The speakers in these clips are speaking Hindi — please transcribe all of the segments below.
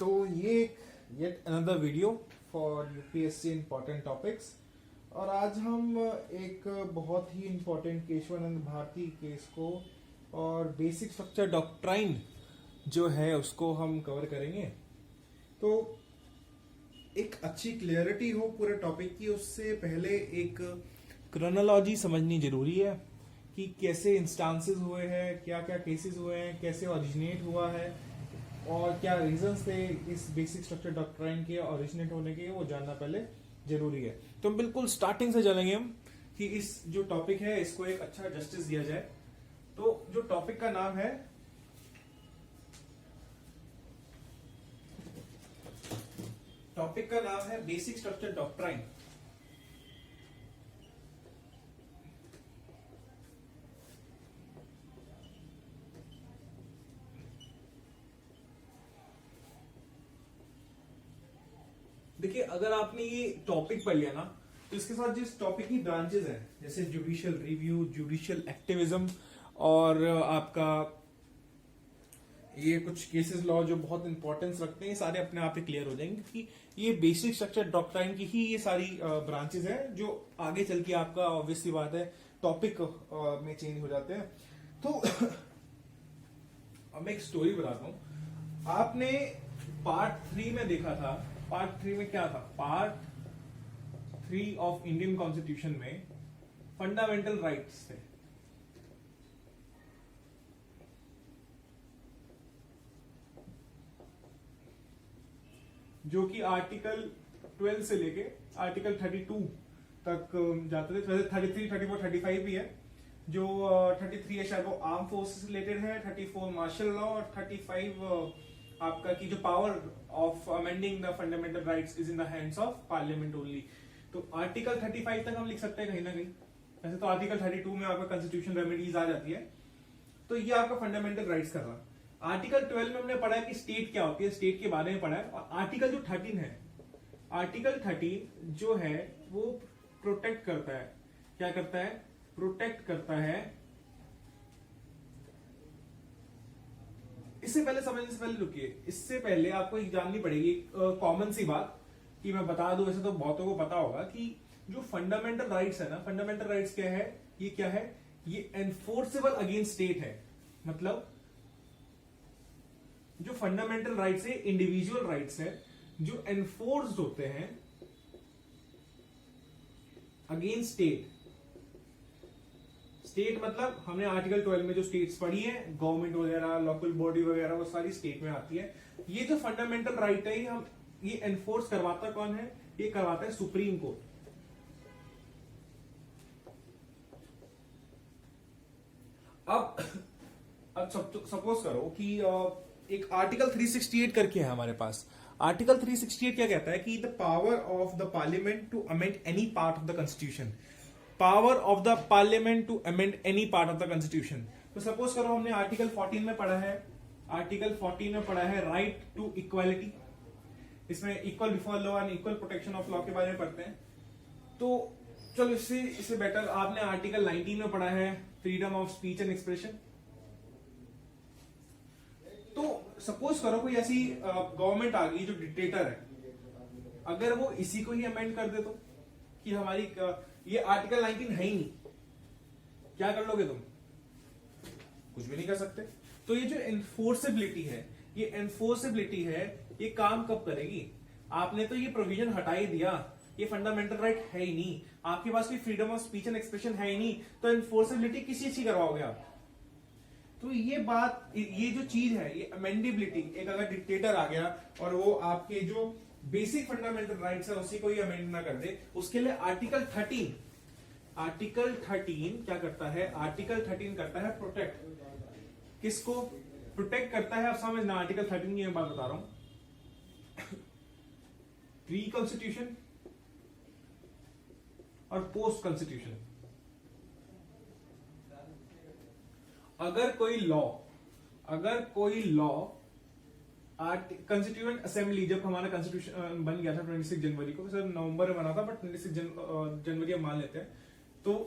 तो ये yet another video for UPSC important topics. और आज हम एक बहुत ही इम्पोर्टेंट केशवानंद भारती केस को और बेसिक स्ट्रक्चर डॉक्ट्राइन जो है उसको हम कवर करेंगे। तो एक अच्छी क्लियरिटी हो पूरे टॉपिक की, उससे पहले एक क्रोनोलॉजी समझनी जरूरी है कि कैसे इंस्टांसेस हुए हैं, क्या क्या केसेस हुए हैं, कैसे ओरिजिनेट हुआ है और क्या रीजंस थे इस बेसिक स्ट्रक्चर डॉक्ट्राइन के ओरिजिनेट होने के, वो जानना पहले जरूरी है। तो हम बिल्कुल स्टार्टिंग से चलेंगे हम कि इस जो टॉपिक है इसको एक अच्छा जस्टिस दिया जाए। तो जो टॉपिक का नाम है बेसिक स्ट्रक्चर डॉक्ट्राइन। देखिए, अगर आपने ये टॉपिक पढ़ लिया ना तो इसके साथ जिस टॉपिक की ब्रांचेस हैं जैसे जुडिशियल रिव्यू, जुडिशियल एक्टिविज्म और आपका ये कुछ केसेस लॉ जो बहुत इंपॉर्टेंस रखते हैं, ये सारे अपने आप ही क्लियर हो जाएंगे क्योंकि ये बेसिक स्ट्रक्चर डॉक्ट्राइन की ही ये सारी ब्रांचेस हैं जो आगे चल के आपका ऑब्वियस सी बात है टॉपिक में चेंज हो जाते हैं। तो अब मैं एक स्टोरी बताता हूं। आपने पार्ट 3 में देखा था, पार्ट 3 में क्या था? पार्ट 3 ऑफ इंडियन कॉन्स्टिट्यूशन में फंडामेंटल राइट्स थे। जो कि आर्टिकल 12 से लेके आर्टिकल 32 तक जाते थे। वैसे 33, 34, 35 भी है। जो 33 है शायद वो आर्म फोर्सेस से रिलेटेड है, 34 मार्शल लॉ और 35 आपका की जो power of amending the fundamental rights is in the hands of parliament only. तो आर्टिकल 35 तक हम लिख सकते हैं कहीं ना कहीं। वैसे तो आर्टिकल 32 में आपका कॉन्स्टिट्यूशन रेमेडीज आ जाती है। तो ये आपका फंडामेंटल राइट्स कर रहा। आर्टिकल 12 में हमने पढ़ा है कि स्टेट क्या होती है, स्टेट के बारे में पढ़ा है। और आर्टिकल जो 13 है, आर्टिकल 13 जो है वो प्रोटेक्ट करता है। क्या करता है? प्रोटेक्ट करता है। इससे पहले समझने से पहले रुकिए, इससे पहले आपको एक जाननी पड़ेगी कॉमन सी बात कि मैं बता दूं, वैसे तो बहुतों को पता होगा कि जो फंडामेंटल राइट्स है ना, फंडामेंटल राइट्स क्या है? ये क्या है? ये एनफोर्सेबल अगेंस्ट स्टेट है। मतलब जो फंडामेंटल राइट्स है, इंडिविजुअल राइट्स है जो एनफोर्स्ड होते हैं अगेंस्ट स्टेट। स्टेट मतलब हमने आर्टिकल 12 में जो स्टेट्स पढ़ी है, गवर्नमेंट वगैरह, लोकल बॉडी वगैरह, वो सारी स्टेट में आती है। ये जो फंडामेंटल राइट है ये एनफोर्स करवाता कौन है? ये करवाता है सुप्रीम कोर्ट। अब सपोज करो कि एक आर्टिकल 368 करके है हमारे पास। आर्टिकल 368 क्या कहता है कि the power of the parliament to amend any part of the constitution. Power of the parliament to amend any part of the constitution. तो सपोज करो हमने आर्टिकल 14 में पढ़ा है, आर्टिकल 14 में पढ़ा है राइट टू इक्वालिटी। इसमें equal before law and equal protection of law के बारे में पढ़ते हैं। तो चलो इससे बेटर आपने आर्टिकल 19 में पढ़ा है freedom of speech and expression. तो सपोज करो कोई ऐसी गवर्नमेंट आ गई जो डिक्टेटर है, अगर वो इसी को ही अमेंड कर दे तो कि हमारी ये आर्टिकल 19 है ही नहीं, क्या कर लोगे तुम? कुछ भी नहीं कर सकते। तो ये जो एनफोर्सेबिलिटी है, ये काम कब करेगी? आपने तो ये प्रोविजन हटा ही दिया, ये फंडामेंटल राइट है ही नहीं, आपके पास कोई freedom of speech and expression है ही नहीं, तो एनफोर्सेबिलिटी किस चीज की करवाओगे आप? तो ये बात, ये जो चीज है, ये अमेंडेबिलिटी, एक अगर डिक्टेटर आ गया और वो आपके जो बेसिक फंडामेंटल राइट्स है उसी को ही अमेंड ना कर दे, उसके लिए आर्टिकल 13 क्या करता है? आर्टिकल 13 करता है प्रोटेक्ट। किसको प्रोटेक्ट करता है? आप समझना, आर्टिकल 13 की मैं बात बता रहा हूं। प्री कॉन्स्टिट्यूशन और पोस्ट कॉन्स्टिट्यूशन। अगर कोई लॉ कंस्टिट्यूएंट असेंबली, जब हमारा कॉन्स्टिट्यूशन बन गया था 26 जनवरी को, सर नवंबर में बना था बट 26 जनवरी हम मान लेते हैं, तो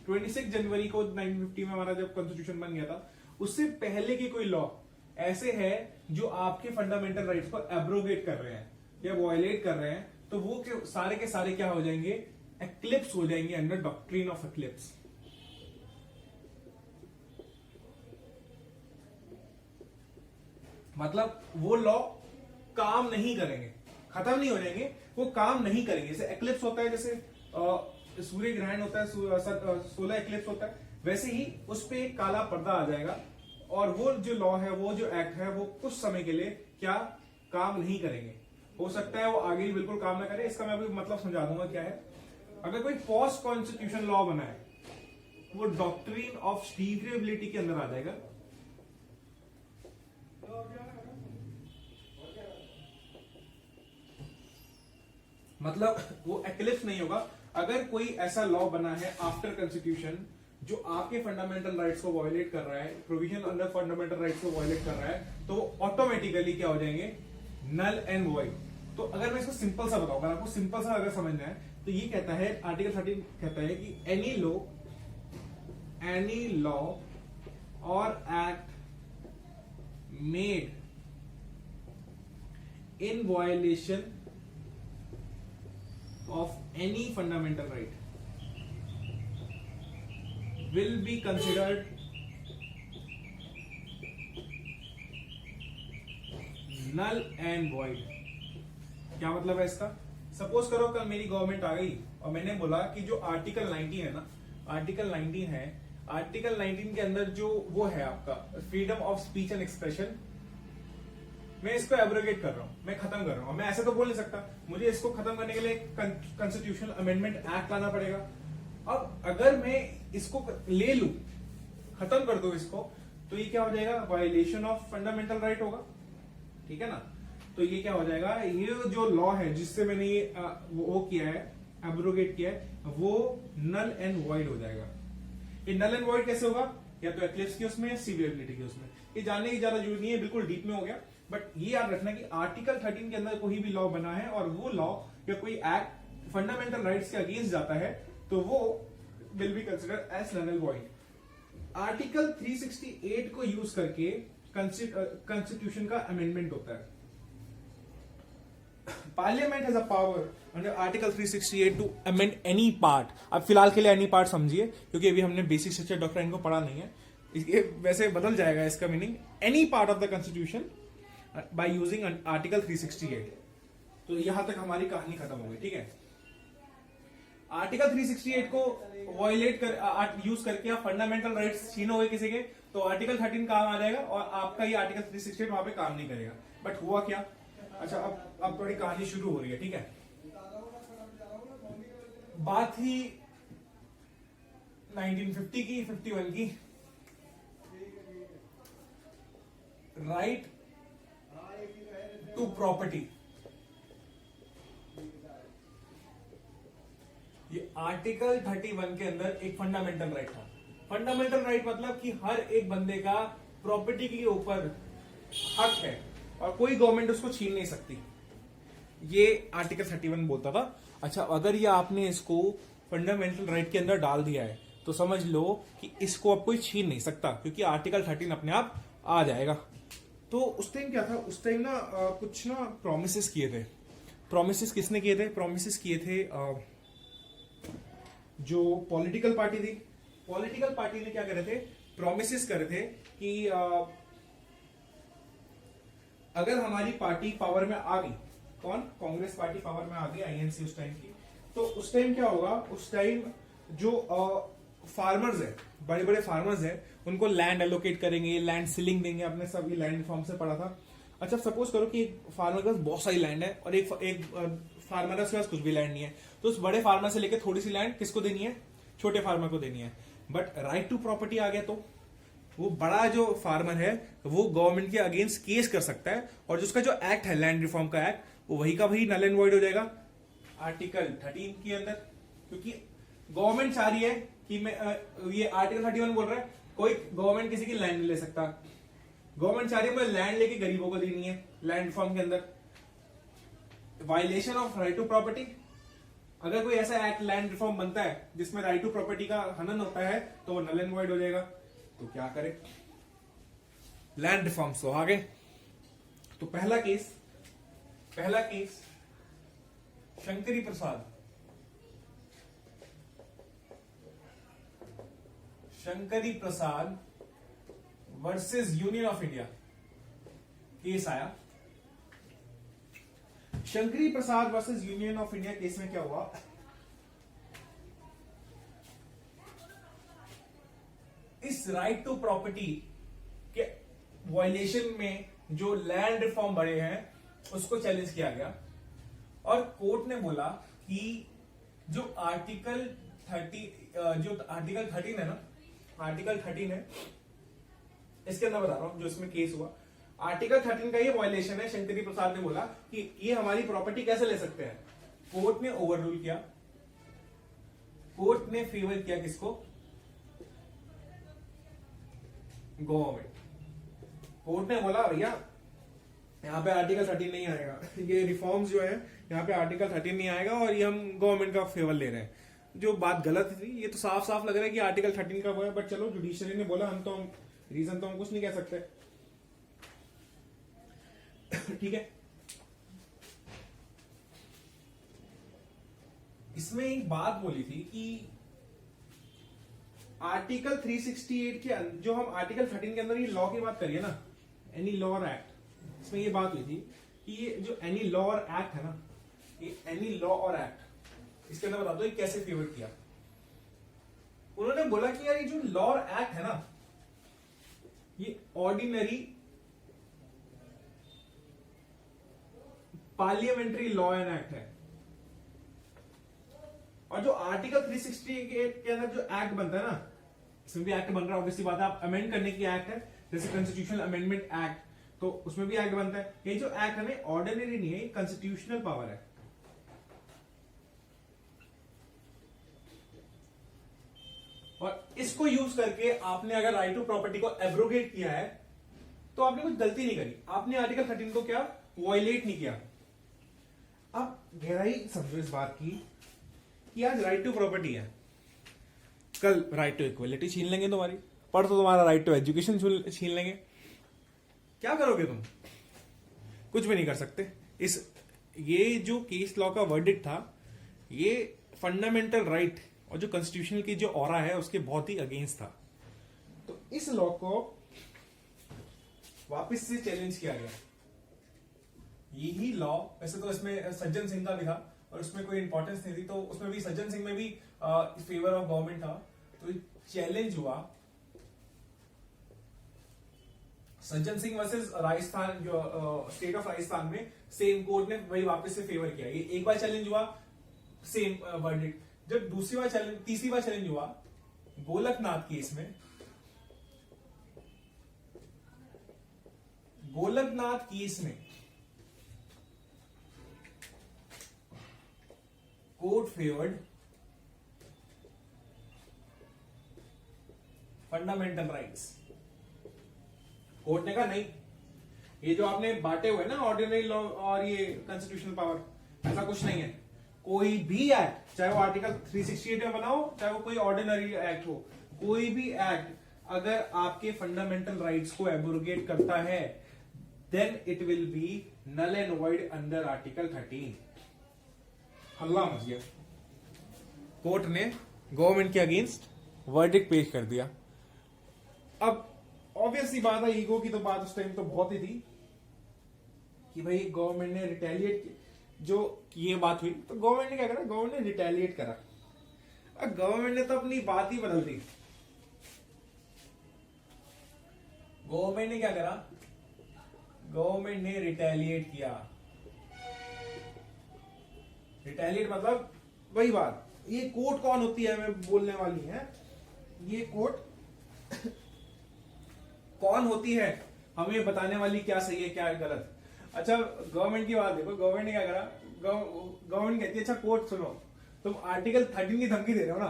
26 जनवरी को 1950 में हमारा जब कॉन्स्टिट्यूशन बन गया था, उससे पहले की कोई लॉ ऐसे हैं जो आपके फंडामेंटल राइट्स को एब्रोगेट कर रहे हैं या वायलेट कर रहे हैं, तो वो सारे के सारे क्या हो जाएंगे, एक्लिप्स हो जाएंगे अंडर डॉक्ट्रिन ऑफ एक्लिप्स। मतलब वो लॉ काम नहीं करेंगे, खत्म नहीं हो जाएंगे, वो काम नहीं करेंगे। जैसे एक्लिप्स होता है, जैसे सूर्य ग्रहण होता है, सोलर एक्लिप्स होता है, वैसे ही उस पे एक काला पर्दा आ जाएगा और वो जो लॉ है, वो जो एक्ट है, वो कुछ समय के लिए क्या काम नहीं करेंगे। हो सकता है वो आगे भी बिल्कुल काम ना करे। इसका मैं अभी मतलब समझा दूंगा क्या है। अगर कोई पोस्ट कॉन्स्टिट्यूशन लॉ बना है, वो डॉक्ट्रिन ऑफ डिफेरेबिलिटी के अंदर आ जाएगा। मतलब वो एक्लिप्स नहीं होगा। अगर कोई ऐसा लॉ बना है आफ्टर कॉन्स्टिट्यूशन जो आपके फंडामेंटल राइट्स को वायलेट कर रहा है, प्रोविजन अंडर फंडामेंटल राइट्स को वायलेट कर रहा है, तो वो ऑटोमेटिकली क्या हो जाएंगे, नल एंड वॉइड। तो अगर मैं इसको सिंपल सा बताऊं, अगर आपको सिंपल सा अगर समझना है, तो ये कहता है, आर्टिकल 13 कहता है कि एनी लॉ और act made in violation of any fundamental right will be considered null and void। क्या मतलब है इसका? सपोज करो कल मेरी गवर्नमेंट आ गई और मैंने बोला कि जो आर्टिकल 19 है ना, आर्टिकल 19 है, आर्टिकल 19 के अंदर जो वो है आपका freedom of speech and expression, मैं इसको एब्रोगेट कर रहा हूं, मैं खत्म कर रहा हूं। मैं ऐसे तो बोल नहीं सकता, मुझे इसको खत्म करने के लिए कॉन्स्टिट्यूशनल अमेंडमेंट एक्ट लाना पड़ेगा। अब अगर मैं इसको ले लूं, खत्म कर दो इसको, तो ये क्या हो जाएगा, वायलेशन ऑफ फंडामेंटल राइट होगा, ठीक है ना। तो ये क्या हो जाएगा, ये जो लॉ है जिससे मैंने ये वो किया है, एब्रोगेट किया है, वो नल एंड वॉइड हो जाएगा। ये नल एंड वॉइड कैसे होगा, या तो एक्लिप्स की उसमें या सीवियरिटी की उसमें। ये जानने की ज्यादा जरूरत नहीं है, बिल्कुल डीप में हो गया। बट ये याद रखना कि आर्टिकल 13 के अंदर कोई भी लॉ बना है और वो लॉ या कोई एक्ट फंडामेंटल राइट्स के अगेंस्ट जाता है, तो वो will be considered as null and void. Article 368 को यूज करके कॉन्स्टिट्यूशन का अमेंडमेंट होता है। Parliament has a power under article 368 to amend any part. अब फिलहाल के लिए एनी पार्ट समझिए, क्योंकि अभी हमने बेसिक स्ट्रक्चर डॉक्ट्राइन को पढ़ा नहीं है, ये वैसे बदल जाएगा इसका meaning, any part of the constitution by using article 368। तो यहां तक हमारी कहानी खत्म हो गई, ठीक है। आर्टिकल 368 को वायलेट कर यूज करके आप फंडामेंटल राइट्स छीनोगे किसी के, तो आर्टिकल 13 काम आ जाएगा और आपका ये आर्टिकल 368 वहां पे काम नहीं करेगा। बट हुआ क्या, अच्छा अब थोड़ी कहानी शुरू हो रही है, ठीक है। बात ही 1950 की, 51 की। राइट टू प्रॉपर्टी, ये आर्टिकल 31 के अंदर एक फंडामेंटल राइट था। फंडामेंटल राइट मतलब कि हर एक बंदे का प्रॉपर्टी के ऊपर हक है और कोई गवर्नमेंट उसको छीन नहीं सकती, ये आर्टिकल 31 बोलता था। अच्छा, अगर ये आपने इसको फंडामेंटल राइट के अंदर डाल दिया है, तो समझ लो कि इसको अब कोई छीन नहीं सकता, क्योंकि आर्टिकल 13 अपने आप आ जाएगा। तो उस टाइम क्या था, उस टाइम ना कुछ ना प्रोमिसेस किए थे। प्रोमिसेस किसने किए थे, प्रोमिसेस किए थे जो पॉलिटिकल पार्टी थी। पॉलिटिकल पार्टी ने क्या करे थे, प्रोमिसेस करे थे कि अगर हमारी पार्टी पावर में आ गई, कौन, कांग्रेस पार्टी पावर में आ गई, आईएनसी उस टाइम की, तो उस टाइम क्या होगा, उस टाइम जो फार्मर्स है, बड़े बड़े फार्मर्स है, उनको लैंड एलोकेट करेंगे, लैंड सीलिंग देंगे। आपने सब ये लैंड रिफॉर्म से पढ़ा था। अच्छा, सपोज करो कि एक फार्मर के पास बहुत सारी लैंड है और एक फार्मर है उसके पास कुछ भी लैंड नहीं है, तो उस बड़े फार्मर से लेकर थोड़ी सी लैंड किसको देनी है, छोटे फार्मर को देनी है। बट राइट टू प्रॉपर्टी आ गया, तो वो बड़ा जो फार्मर है वो गवर्नमेंट के अगेंस्ट केस कर सकता है, और जिसका जो एक्ट है लैंड रिफॉर्म का एक्ट, वो वही का वही नल एंड वॉइड हो जाएगा आर्टिकल 13 के अंदर। क्योंकि गवर्नमेंट चाह रही है कि मैं ये आर्टिकल 31 बोल रहा है कोई गवर्नमेंट किसी की लैंड नहीं ले सकता। गवर्नमेंट चाह रही है मैं लैंड लेके गरीबों को देनी है लैंड रिफॉर्म के अंदर। Violation of right to property, अगर कोई ऐसा एक्ट लैंड रिफॉर्म बनता है जिसमें राइट टू प्रॉपर्टी का हनन होता है, तो वो नल एंड वॉइड हो जाएगा। तो क्या करें, लैंड रिफॉर्म्स। तो आगे तो पहला case Shankari Prasad versus Union of India case आया। Shankari Prasad versus Union of India case में क्या हुआ, इस राइट टू प्रॉपर्टी के वायलेशन में जो लैंड रिफॉर्म बढ़े हैं उसको चैलेंज किया गया और कोर्ट ने बोला कि जो आर्टिकल 13 है ना, आर्टिकल 13 है, इसके अंदर बता रहा हूं जो इसमें केस हुआ, आर्टिकल 13 का ये वायलेशन है। शंकरी प्रसाद ने बोला कि ये हमारी प्रॉपर्टी कैसे ले सकते हैं। कोर्ट ने ओवररूल किया, कोर्ट ने फेवर किया किसको, गवर्नमेंट। कोर्ट ने बोला भैया यहाँ पे आर्टिकल 13 नहीं आएगा, ये रिफॉर्म्स जो है यहाँ पे आर्टिकल 13 नहीं आएगा और ये हम गवर्नमेंट का फेवर ले रहे हैं। जो बात गलत थी, ये तो साफ साफ लग रहा है कि आर्टिकल 13 का हुआ है, बट चलो जुडिशरी ने बोला, हम रीजन तो हम कुछ नहीं कह सकते। ठीक है, इसमें एक बात बोली थी कि आर्टिकल 368 के जो हम आर्टिकल 13 के अंदर ये लॉ की बात करिए ना, एनी लॉ और एक्ट, इसमें ये बात हुई थी कि ये जो एनी लॉ और एक्ट है ना, ये एनी लॉ और एक्ट, इसके अंदर बता दो ये कैसे फेवर किया। उन्होंने बोला कि यार ये जो लॉ और एक्ट है ना, ये ordinary parliamentary law and act है, और जो आर्टिकल 368 के अंदर जो एक्ट बनता है ना, इसमें भी एक्ट बन रहा है, ऑब्वियसली बात है, आप अमेंड करने की एक्ट है, जैसे कॉन्स्टिट्यूशनल अमेंडमेंट एक्ट, तो उसमें भी एक्ट बनता है। ये जो एक्ट है ना, ऑर्डिनरी नहीं है, ये कॉन्स्टिट्यूशनल पावर है। और इसको यूज करके आपने अगर राइट टू प्रॉपर्टी को एब्रोगेट किया है तो आपने कुछ गलती नहीं करी, आपने आर्टिकल 13 को क्या वायलेट नहीं किया। अब गहराई समझो इस बात की कि आज राइट टू प्रॉपर्टी है, कल राइट टू इक्वलिटी छीन लेंगे तुम्हारी, परसों तुम्हारा राइट टू एजुकेशन छीन लेंगे। क्या करोगे तुम? कुछ भी नहीं कर सकते। ये जो केस लॉ का वर्डिक्ट था, ये फंडामेंटल राइट और जो कॉन्स्टिट्यूशन की जो ऑरा है उसके बहुत ही अगेंस्ट था। तो इस लॉ को वापस से चैलेंज किया गया। यही लॉ, वैसे तो इसमें सज्जन सिंह का भी था और उसमें कोई इंपॉर्टेंस नहीं थी, तो उसमें भी सज्जन सिंह में भी फेवर ऑफ गवर्नमेंट था, तो चैलेंज हुआ सज्जन सिंह वर्सेस राजस्थान, जो स्टेट ऑफ राजस्थान में सेम कोर्ट ने वही वापस से फेवर किया। ये एक बार चैलेंज हुआ, सेम वर्डिक्ट। जब दूसरी बार चैलेंज, तीसरी बार चैलेंज हुआ गोलकनाथ केस में, गोलकनाथ केस में court favoured fundamental rights. Court ने कहा नहीं, ये जो आपने बांटे हुए ना ऑर्डिनरी लॉ और ये कॉन्स्टिट्यूशनल पावर, ऐसा कुछ नहीं है। कोई भी एक्ट, चाहे वो आर्टिकल 368 में बनाओ, चाहे वो कोई ऑर्डिनरी एक्ट हो, कोई भी एक्ट अगर आपके फंडामेंटल राइट्स को एब्रोगेट करता है, then it will be null and void under article 13। हल्ला मच गया, कोर्ट ने गवर्नमेंट के अगेंस्ट वर्डिक्ट पेश कर दिया। अब ऑब्वियसली बात है, ईगो की तो बात उस टाइम तो बहुत ही थी कि भाई गवर्नमेंट ने रिटेलिएट, जो ये बात हुई तो गवर्नमेंट ने क्या करा, गवर्नमेंट ने रिटेलिएट करा। अब गवर्नमेंट ने तो अपनी बात ही बदल दी। गवर्नमेंट ने क्या करा, गवर्नमेंट ने रिटेलिएट किया। रिटेलिएट मतलब वही बात, ये कोर्ट कौन होती है हमें बोलने वाली है, ये कोर्ट कौन होती है हमें बताने वाली, क्या सही है क्या गलत। अच्छा गवर्नमेंट की बात देखो, गवर्नमेंट ने क्या करा, गवर्नमेंट कहती है अच्छा कोर्ट सुनो, तुम आर्टिकल 13 की धमकी दे रहे हो ना,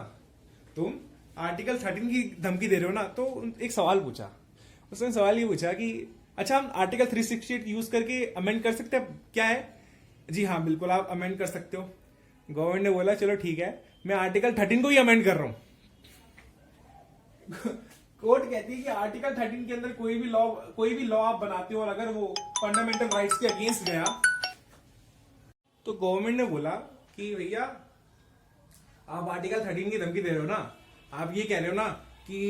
तुम आर्टिकल 13 की धमकी दे रहे हो ना, तो एक सवाल पूछा, उसने सवाल ये पूछा कि अच्छा हम आर्टिकल 368 यूज करके अमेंड कर सकते हैं क्या है? जी हाँ बिल्कुल आप अमेंड कर सकते हो। गवर्नमेंट ने बोला चलो ठीक है, मैं आर्टिकल 13 को ही अमेंड कर रहा हूं। कोर्ट कहती है कि आर्टिकल 13 के अंदर कोई भी लॉ आप बनाते हो और अगर वो फंडामेंटल राइट्स के अगेंस्ट गया तो गवर्नमेंट ने बोला कि भैया आप आर्टिकल 13 की धमकी दे रहे हो ना, आप ये कह रहे हो ना कि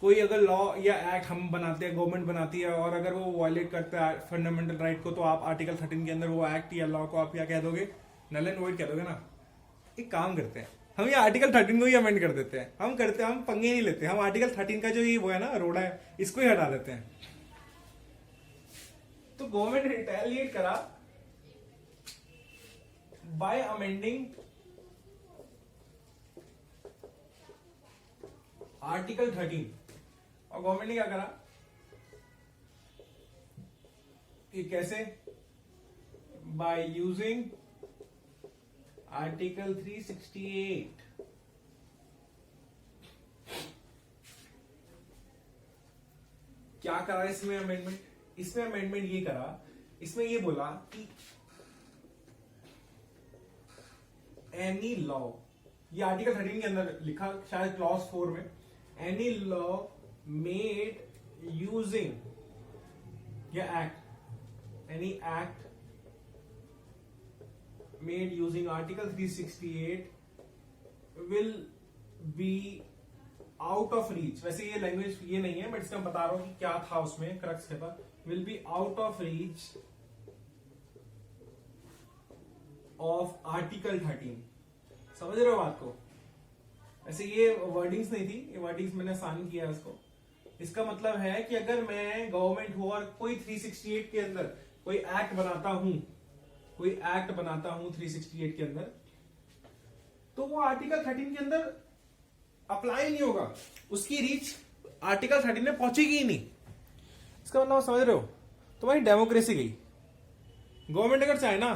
कोई अगर लॉ या एक्ट हम बनाते हैं, गवर्नमेंट बनाती है और अगर वो वायलेट करता है फंडामेंटल राइट को तो आप आर्टिकल 13 के अंदर वो एक्ट या लॉ को आप क्या कह दोगे, नल एंड वॉइड कह दोगे ना। एक काम करते हैं, हम ये आर्टिकल 13 को ही अमेंड कर देते हैं। हम पंगे नहीं लेते, हम आर्टिकल 13 का जो ये वो है ना रोड़ा है, इसको ही हटा देते हैं। तो गवर्नमेंट ने रिटेलिएट करा बाय अमेंडिंग आर्टिकल 13। और गवर्नमेंट ने क्या करा कि कैसे, बाय यूजिंग आर्टिकल 368। क्या करा इसमें अमेंडमेंट? इसमें अमेंडमेंट ये करा, इसमें ये बोला कि एनी लॉ, ये आर्टिकल 13 के अंदर लिखा शायद क्लॉज 4 में, एनी लॉ मेड यूजिंग या act, any act made using article 368 will be out of reach। वैसे ये लैंग्वेज ये नहीं है बट इसका मैं बता रहा हूं कि क्या था उसमें, क्रक्स क्या था, will be out of reach of article 13। समझ रहे हो बात को? वैसे ये वर्डिंग्स नहीं थी, ये वर्डिंग्स मैंने आसान किया इसको। इसका मतलब है कि अगर मैं गवर्नमेंट हूं और कोई 368 के अंदर कोई एक्ट बनाता हूं 368 के अंदर, तो वो आर्टिकल 13 के अंदर अप्लाई नहीं होगा, उसकी रीच आर्टिकल 13 में पहुंचेगी ही नहीं। इसका मतलब समझ रहे हो? तुम्हारी डेमोक्रेसी गई। गवर्नमेंट अगर चाहे ना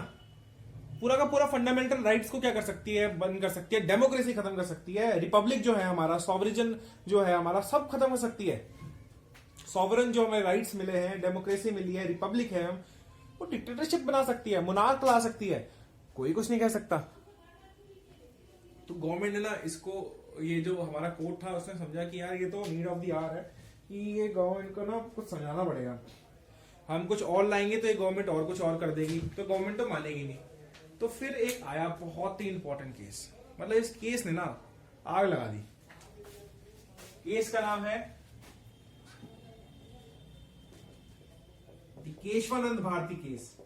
पूरा का पूरा फंडामेंटल राइट्स को क्या कर सकती है, बंद कर सकती है, डेमोक्रेसी खत्म कर सकती है, रिपब्लिक जो है हमारा, सॉवरिजन जो है हमारा, सब खत्म कर सकती है। सॉवरन जो हमें राइट्स मिले हैं, डेमोक्रेसी मिली है, रिपब्लिक है, हम वो डिक्टेटरशिप बना सकती है, मुनार्क ला सकती है, कोई कुछ नहीं कह सकता। तो गवर्नमेंट ने ना इसको, ये जो हमारा कोर्ट था उसने समझा कि यार ये तो नीड ऑफ द आवर है कि ये गवर्नमेंट को ना कुछ समझाना पड़ेगा। हम कुछ और लाएंगे तो ये गवर्नमेंट और कुछ और कर देगी, तो गवर्नमेंट तो मानेगी नहीं। तो फिर एक आया बहुत ही इंपॉर्टेंट केस, मतलब इस केस ने ना आग लगा दी। केस का नाम है केशवानंद भारती केस।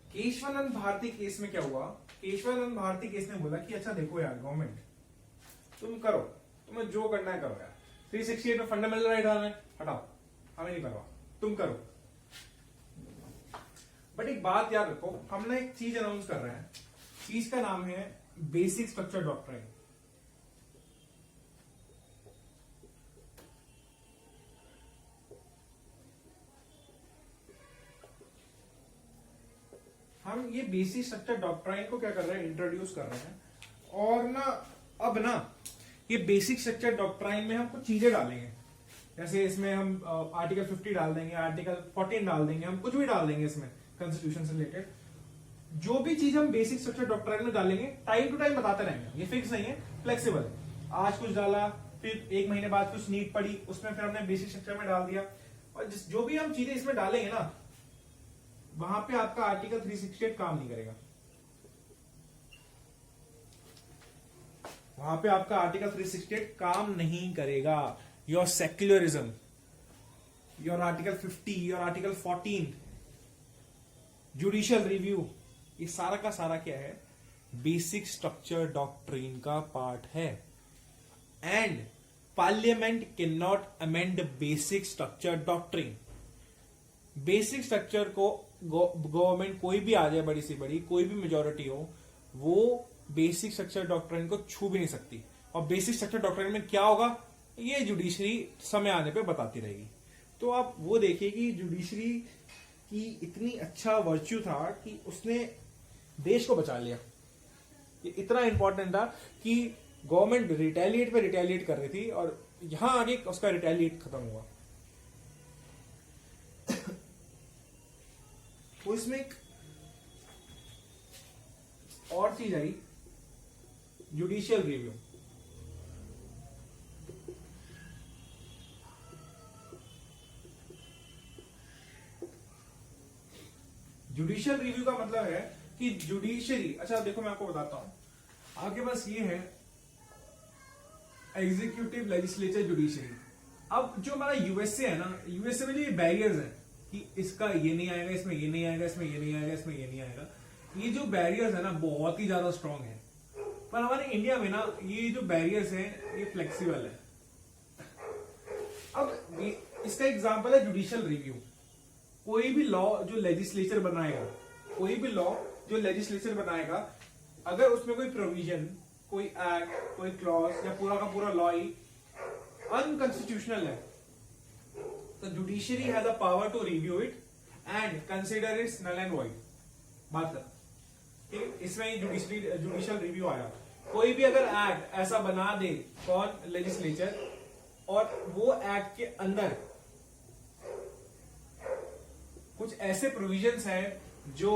केशवानंद भारती केस में क्या हुआ? केशवानंद भारती केस ने बोला कि अच्छा देखो यार गवर्नमेंट, तुम करो, तुम्हें जो करना है करो यार, 368 में फंडामेंटल राइट आना है, हटाओ, हमें नहीं करवा, तुम करो। बट एक बात याद रखो, हम ना एक चीज अनाउंस कर रहे हैं, चीज का नाम है बेसिक स्ट्रक्चर डॉक्ट्राइन। हम ये बेसिक स्ट्रक्चर डॉक्ट्राइन को क्या कर रहे हैं, इंट्रोड्यूस कर रहे हैं। और ना अब ना ये बेसिक स्ट्रक्चर डॉक्ट्राइन में हम कुछ चीजें डालेंगे, जैसे इसमें हम आर्टिकल 50 डाल देंगे, आर्टिकल 14 डाल देंगे, हम कुछ भी डाल देंगे इसमें कॉन्स्टिट्यूशन से रिलेटेड। जो भी चीज हम बेसिक स्ट्रक्चर डॉक्ट्राइन में डालेंगे टाइम टू टाइम बताते रहेंगे, ये फिक्स नहीं है, फ्लेक्सिबल। आज कुछ डाला, फिर एक महीने बाद कुछ नीड पड़ी, उसमें फिर हमने बेसिक स्ट्रक्चर में डाल दिया। और जो भी हम चीजें इसमें डालेंगे ना, वहां पे आपका आर्टिकल 368 काम नहीं करेगा, वहां पे आपका आर्टिकल 368 काम नहीं करेगा। Your secularism, your article 50, your article 14, judicial review, ये सारा का सारा क्या है, बेसिक स्ट्रक्चर डॉक्ट्रिन का पार्ट है। And parliament can not amend basic structure doctrine. Basic structure को गवर्नमेंट कोई भी आ जाए, बड़ी से बड़ी कोई भी मेजोरिटी हो, वो बेसिक स्ट्रक्चर डॉक्ट्रिन को छू भी नहीं सकती। और बेसिक स्ट्रक्चर डॉक्ट्रिन में क्या होगा, ये जुडिशरी समय आने पे बताती रहेगी। तो आप वो देखिए कि जुडिशरी की इतनी अच्छा वर्च्यू था कि उसने देश को बचा लिया। ये इतना इंपॉर्टेंट था कि गवर्नमेंट रिटेलिएट पे रिटेलिएट कर रही थी और यहां आगे उसका रिटेलिएट खत्म हुआ। तो इसमें एक और चीज आई, जुडिशियल रिव्यू। जुडिशियल रिव्यू का मतलब है कि जुडिशरी, अच्छा देखो मैं आपको बताता हूं, आपके पास ये है एग्जीक्यूटिव, लेजिस्लेचर, जुडिशरी। अब जो हमारा यूएसए है ना, यूएसए में जो ये बैरियर्स है कि इसका ये नहीं आएगा, इसमें ये नहीं आएगा, इसमें ये नहीं आएगा, इसमें ये नहीं आएगा, ये जो बैरियर्स है ना बहुत ही ज्यादा स्ट्रांग है। पर हमारे इंडिया में ना ये जो बैरियर्स हैं ये फ्लेक्सिबल है। अब इसका एग्जांपल है जुडिशियल रिव्यू। कोई भी लॉ जो लेजिस्लेचर बनाएगा, कोई भी लॉ जो लेजिस्लेचर बनाएगा, अगर उसमें कोई प्रोविजन, कोई एक्ट, कोई क्लॉज या पूरा का पूरा लॉ ही अनकॉन्स्टिट्यूशनल है, तो judiciary has a power to review it and consider it's null and void. बात कर, इसमें जुडिशियल रिव्यू आया। कोई भी अगर एक्ट ऐसा बना दे, कौन, लेजिस्लेचर, और वो एक्ट के अंदर कुछ ऐसे प्रोविजंस हैं जो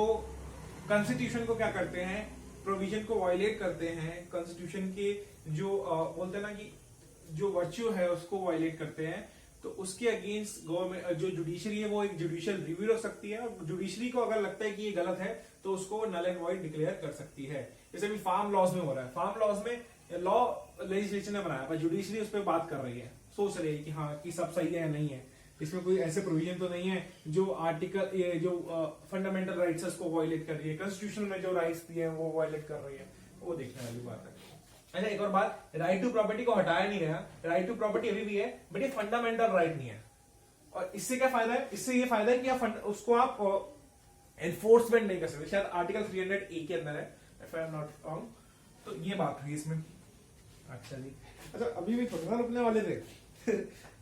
कॉन्स्टिट्यूशन को क्या करते हैं, प्रोविजन को वायलेट करते हैं, कॉन्स्टिट्यूशन के जो बोलते हैं ना कि जो वर्च्यू है उसको वायलेट करते हैं, तो उसके अगेंस्ट गवर्नमेंट जो जुडिशरी है वो एक जुडिशियल रिव्यू रख सकती है। और जुडिशरी को अगर लगता है कि ये गलत है तो उसको नल एंड वॉइड डिक्लेयर कर सकती है। जैसे भी फार्म लॉज में हो रहा है, फार्म लॉज में लॉ लेजिस्लेचर ने बनाया पर जुडिशरी उस पर बात कर रही है, सोच रही है कि हाँ कि सब सही है या नहीं है, इसमें कोई ऐसे प्रोविजन तो नहीं है जो आर्टिकल, ये जो फंडामेंटल राइट्स है उसको वायलेट कर रही है, कॉन्स्टिट्यूशन में जो राइट्स दिए हैं वो वायलेट कर रही है, वो देखने वाली बात है। अच्छा एक और बात, राइट टू प्रॉपर्टी को हटाया नहीं गया, राइट टू प्रॉपर्टी अभी भी है, बट ये फंडामेंटल राइट नहीं है। और इससे क्या फायदा है, इससे ये फायदा है कि उसको आप एनफोर्समेंट नहीं कर सकते, शायद आर्टिकल 300A के अंदर है, if I am not wrong. तो ये बात हुई इसमें। अच्छा जी, अच्छा अभी भी थोड़ा ना रुकने वाले थे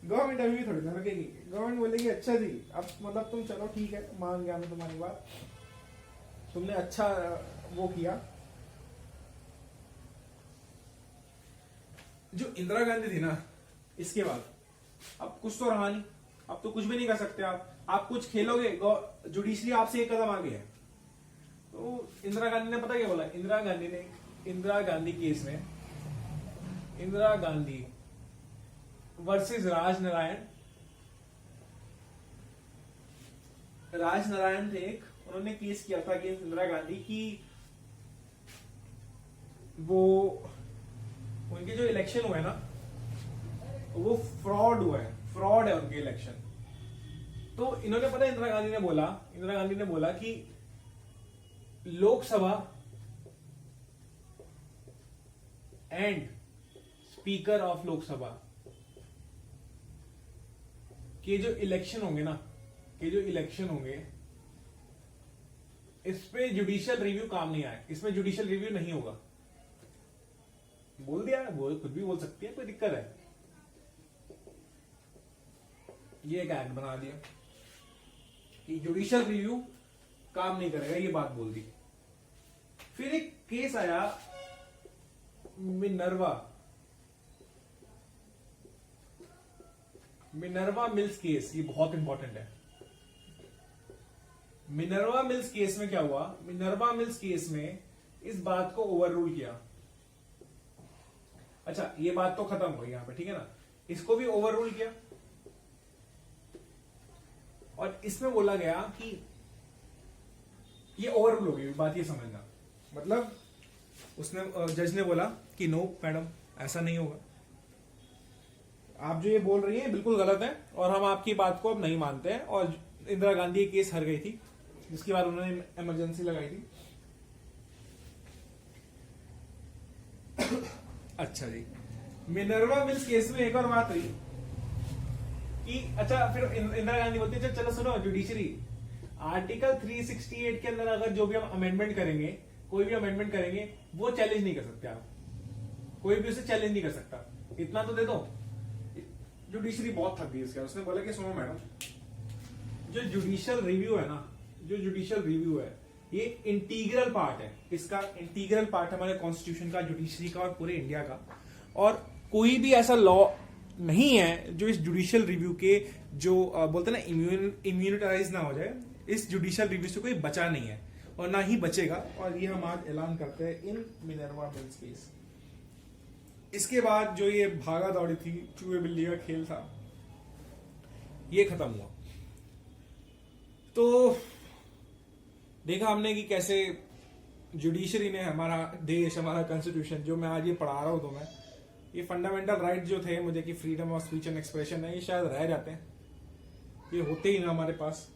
गवर्नमेंट अभी भी थोड़ी ना रुकेगी, गवर्नमेंट बोलेगी अच्छा जी अब मतलब तुम चलो ठीक है, मान गया मैं तुम्हारी बात, तुमने अच्छा वो किया। जो इंदिरा गांधी थी ना, इसके बाद अब कुछ तो रहा नहीं, अब तो कुछ भी नहीं कर सकते आप कुछ खेलोगे, जुडिशरी आपसे एक कदम आगे है। तो इंदिरा गांधी ने पता क्या बोला, इंदिरा गांधी केस में, इंदिरा गांधी वर्सेस राजनारायण थे एक, उन्होंने केस किया था कि इंदिरा गांधी की वो उनके जो इलेक्शन हुए ना वो फ्रॉड हुआ है, फ्रॉड है उनके इलेक्शन। तो इन्होंने पता है इंदिरा गांधी ने बोला कि Lok Sabha and speaker of Lok Sabha के जो इलेक्शन होंगे इस पे जुडिशियल रिव्यू काम नहीं आए, इसमें जुडिशियल रिव्यू नहीं होगा। बोल दिया, कुछ भी बोल सकती है, कोई दिक्कत है। ये एक एक्ट बना दिया कि जुडिशियल रिव्यू काम नहीं करेगा, ये बात बोल दी। फिर एक केस आया मिनर्वा मिल्स केस, ये बहुत इंपॉर्टेंट है। मिनर्वा मिल्स केस में क्या हुआ, मिनर्वा मिल्स केस में इस बात को ओवर रूल किया। अच्छा ये बात तो खत्म हो गई यहां पे, ठीक है ना, इसको भी ओवर रूल किया और इसमें बोला गया कि ये ओवर रूल हो गई बात, ये समझना मतलब उसने जज ने बोला कि नो मैडम ऐसा नहीं होगा, आप जो ये बोल रही हैं बिल्कुल गलत है और हम आपकी बात को अब नहीं मानते हैं। और इंदिरा गांधी ये केस हार गई थी, जिसके बाद उन्होंने इमरजेंसी लगाई थी। अच्छा जी, मिनर्वा मिल्स केस में एक और बात हुई कि अच्छा फिर इंदिरा गांधी बोलती है चलो सुनो, जुडिशरी आर्टिकल 368 के अंदर अगर जो भी हम अमेंडमेंट करेंगे, कोई भी अमेंडमेंट करेंगे, वो चैलेंज नहीं कर सकते आप, कोई भी उसे चैलेंज नहीं कर सकता, इतना तो दे दो। जुडिशरी बहुत थक गई इसके, उसने बोला कि सुनो मैडम, जो जुडिशियल रिव्यू है ना, जो जुडिशियल रिव्यू है ये इंटीग्रल पार्ट है, इसका इंटीग्रल पार्ट हमारे कॉन्स्टिट्यूशन का, जुडिशरी का और पूरे इंडिया का। और कोई भी ऐसा लॉ नहीं है जो इस जुडिशियल रिव्यू के जो बोलते हैं ना इम्यूनिटाइज ना हो जाए, इस जुडिशियल रिव्यू से कोई बचा नहीं है और ना ही बचेगा। और ये हम आज ऐलान करते हैं इन मिनर्वा मिल्स केस। इसके बाद जो ये भागा दौड़ी थी, चूहे बिल्ली का खेल था, ये खत्म हुआ। तो देखा हमने कि कैसे जुडिशरी ने हमारा देश, हमारा कॉन्स्टिट्यूशन, जो मैं आज ये पढ़ा रहा हूं तो मैं, ये फंडामेंटल राइट जो थे मुझे कि freedom of speech and expression है, ये शायद रह जाते हैं, ये होते ही ना हमारे पास।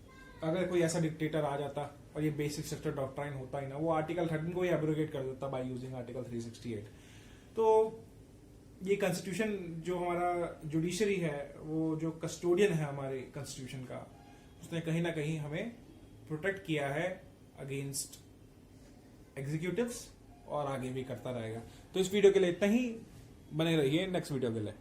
अगर कोई ऐसा डिक्टेटर आ जाता और ये बेसिक स्ट्रक्चर डॉक्ट्राइन होता ही ना, वो आर्टिकल 13 को ही एब्रोगेट कर देता बाय यूजिंग आर्टिकल 368। तो ये कॉन्स्टिट्यूशन जो हमारा जुडिशरी है, वो जो कस्टोडियन है हमारे कॉन्स्टिट्यूशन का, उसने कहीं ना कहीं हमें प्रोटेक्ट किया है अगेंस्ट एग्जीक्यूटिव्स और आगे भी करता रहेगा। तो इस वीडियो के लिए इतना ही, बने रहिए नेक्स्ट वीडियो के लिए।